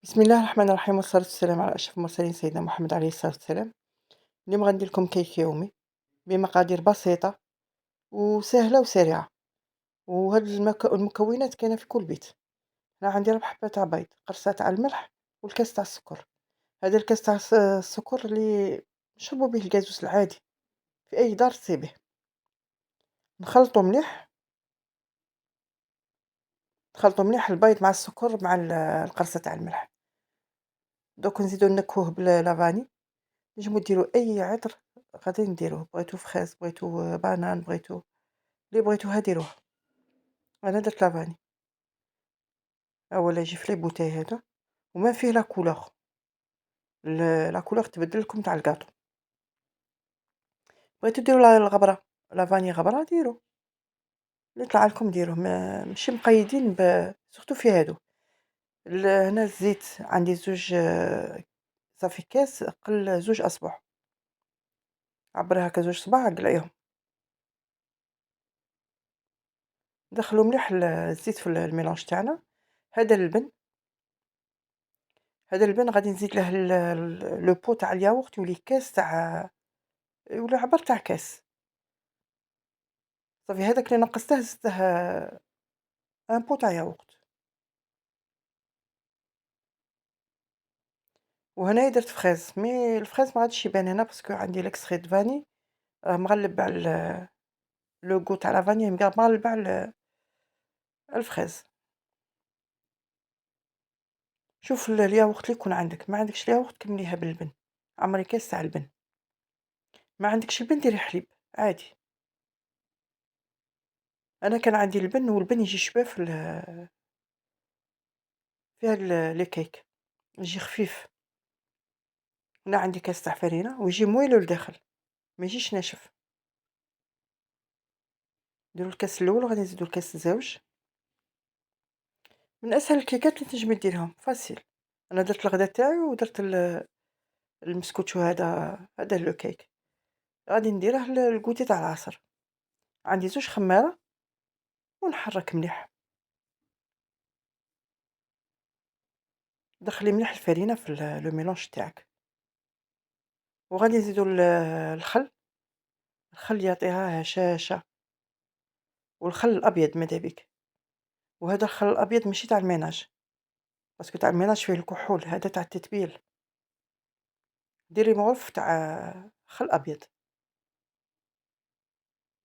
بسم الله الرحمن الرحيم والصلاة والسلام على أشرف المرسلين سيدنا محمد عليه الصلاة والسلام. اليوم غندير لكم كيك يومي بمقادير بسيطة وسهلة وسريعة، وهاد المكونات كاينة في كل بيت. أنا عندي 4 حبات تاع بيض، قرصة تاع الملح والكاس تاع السكر. هذا الكاس تاع السكر اللي نشربوا به الكازوس العادي في أي دار تصيبه. نخلطو مليح، نخلطو مليح البيض مع السكر مع القرصة تاع الملح. دوك نزيدو نكهوه بلافاني. نجمو ديروا أي عطر غادي نديروه، بغيتو فخاز بغيتو بانان بغيتو اللي بغيتوها ديروه. أنا درت لافاني، ها هو اللي يجي في لي بوتاي هذا، وما فيه لا couleur لا couleur تبدل لكم تاع الكاطو. بغيتو ديروا الغبرة، لافاني غبرة ديروا، اللي طلع لكم ديروه، ماشي مقيدين سورتو في هادو. هنا الزيت عندي زوج، صافي كاس قل زوج أصبع، عبّري هاكا زوج صباع قلعيهم. ندخلو مليح الزيت في الميلانج تاعنا. هذا اللبن، هذا اللبن غادي نزيد له لو بو تاع الياغورت يولي كاس تاع، يولي عبار تاع كاس. صافي هذاك اللي نقّصته زدته ان بو تاع ياغورت. وهنايا درت فخاز، مي الفخاز ما غاديش يبان هنا باسكو عندي ليكستري دو فاني راه مغلب على لو غو تاع لا فاني مغلب على الفخاز. شوف الياغورت اللي يكون عندك، ما عندكش الياغورت كمليها باللبن، عمري كاس تاع لبن. ما عندكش لبن ديري حليب عادي. أنا كان عندي لبن واللبن يجي شباب في هاد لي كيك، يجي خفيف. أنا عندي كاس تاع فرينة ويجي مويلو لداخل، ما يجيش ناشف. نديرو الكاس الأول وغادي نزيدو الكاس الزاوج. من أسهل الكيكات اللي تنجمي ديريهم، فاسيل. أنا درت الغدا تاعي ودرت المسكوتشو هذا لو كيك. غادي نديره الكوتي تاع العصر. عندي زوج خمارة ونحرك مليح. دخلي مليح الفرينة في لو ميلونج تاعك، وغادي نزيدو الخل. الخل يعطيها هشاشة، والخل الأبيض ماذا بيك. وهذا الخل الأبيض ماشي تاع الميناج، باسكو تاع الميناج فيه الكحول، هذا تاع التتبيل. ديري مغرف تاع خل أبيض،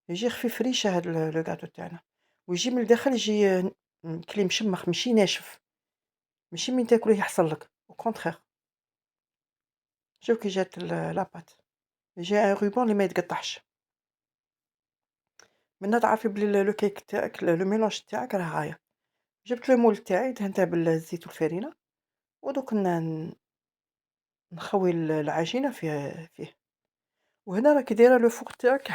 يجي خفيف ريشة هاد لو غاتو تاعنا، ويجي من الداخل يجي كلي مشمخ ماشي ناشف، ماشي من تاكليه يحصل لك، au contraire. شوف كي جات لاباط، يجي ان روبون اللي ما يتقطعش. من هنا تعرفي بلي لو كيك تاعك لو ميلونج تاعك راه غاية. جبت لو مول تاعي دهنته بالزيت والفرينة، ودوك نخوي العجينة فيه. وهنا راكي دايرة لو فوق تاعك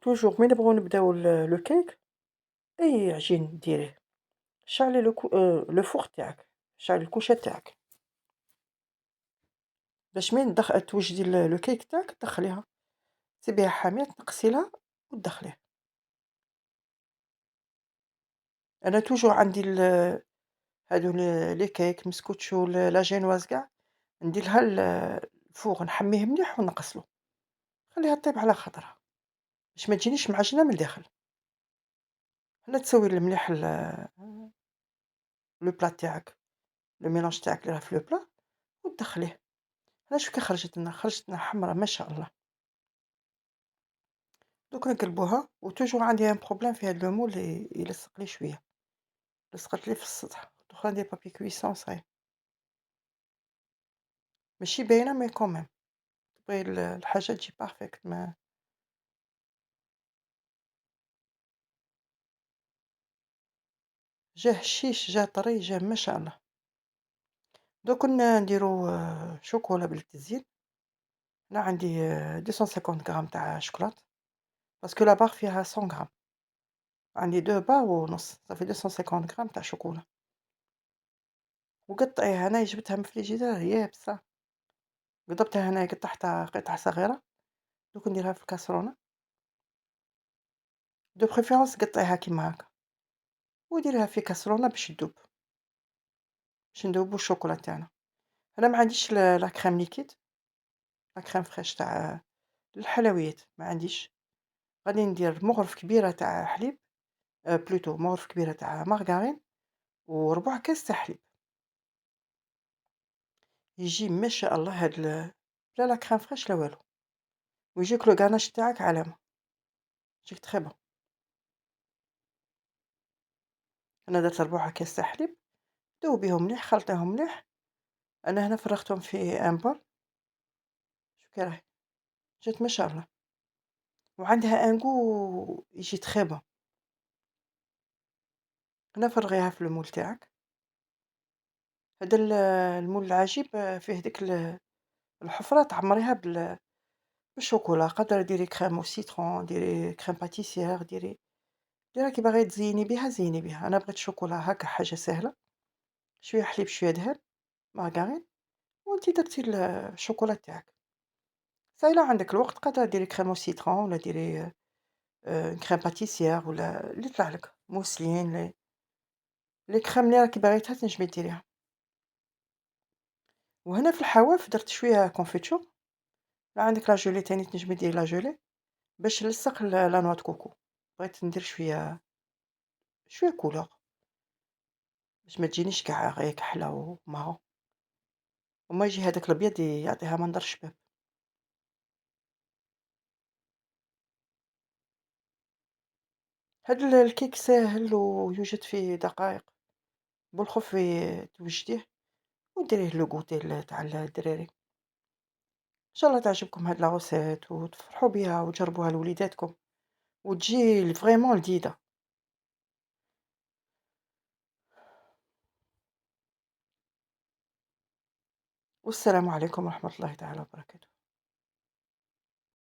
توجور مين نبغيو نبداو لو كيك، أي عجين ديريه، شعلي لو فوق تاعك، شعلي الكوشة تاعك، باش من توجدي لو كيك تاعك تدخليها، تسيبيها حامية تنقصيلها وتدخليه. أنا توجور عندي هادو لي كيك مسكوتشو لا جينواز قاع، نديرلها الفوغ نحميه مليح ونقصلو، نخليها طيب على خاطرها، باش ما تجينيش معجنة من الداخل. هنا تسوي مليح لو بلا تاعك، لو ميلانج تاعك اللي راه في لو بلا وتدخليه. هنا شوف كي خرجت لنا حمرا ما شاء الله. دوك نقلبوها، وتوجور عندي ان بروبليم في هاد لو مول يلصق لي شوية، لصقت لي في السطح، دوك ندير بابي كويسون صاي، ماشي باينة مي كوميم تبغي الحاجة تجي بارفيكت ما. جاه هشيش جاه طري جاه ما شاء الله. دوك نديرو شوكولا بالتزيين. أنا عندي 250 غرام تاع شوكولات، باسكو لا باغ فيها 100 غرام، عندي 2 باغ ونص صافي 250 غرام تاع شوكولا. وقطعيها، أنايا جبتها من الفريجيدار يابسة، قطعتها هنايا قطعتها قطع صغيرة، دوك نديرها في الكاسرونة، دو بريفيرونس قطعيها كيما هاكا، وديريها في كاسرونة باش تذوب. باش نذوبوا الشوكولا تاعنا. أنا ما عنديش لا كريم ليكيد، لا كريم فريش تاع الحلويات ما عنديش. غادي ندير مغرف كبيرة تاع حليب، بلوتو مغرف كبيرة تاع مارغرين وربع كاس تاع حليب. يجي ما شاء الله هاد لا كريم فريش لا والو، ويجيك لو غاناش تاعك علامة، يجيك تري بون. أنا درت ربع كاس تاع حليب، ذوبيهم مليح، خلطيهم مليح. أنا هنا فرغتهم في ان بول، شوف كي راهي، جات ما شاء الله، وعندها ان غو يجي تري بون. هنا فرغيها في المول تاعك. هذا المول العجيب فيه ديك الحفرة تعمريها بالشوكولا، قادرة ديري كريم وسيترون، ديري كريم باتيسير، ديري كي باغية تزيني بيها زيني بيها. أنا بغيت شوكولا هاكا حاجة ساهلة، شوية حليب شوية دهن، مارغرين، وأنتِ درتي الشوكولا تاعك. إلا عندك الوقت قادرة ديري كريم وسيترون ولا ديري كريم باتيسير ولا اللي يطلع لك، موسلين لي كريم اللي راكي باغيتها تنجمي ديريها. وهنا في الحواف درت شوية كونفيتور، لا عندك لا جولي تاني تنجمي ديري لا جولي باش نلصق لا نوا د كوكو، بغيت ندير شوية couleur باش ما تجينيش كاع غير كحلة ومارون، وما يجي هذاك الأبيض يعطيها منظر شباب. هاد الكيك ساهل ويوجد في دقائق، بالخف توجديه وديريه لو غوتي تاع الدراري. إن شاء الله تعجبكم هاد لا روسيت وتفرحوا بها وتجربوها لوليداتكم وتجي فريمون لذيذة. والسلام عليكم ورحمة الله تعالى وبركاته.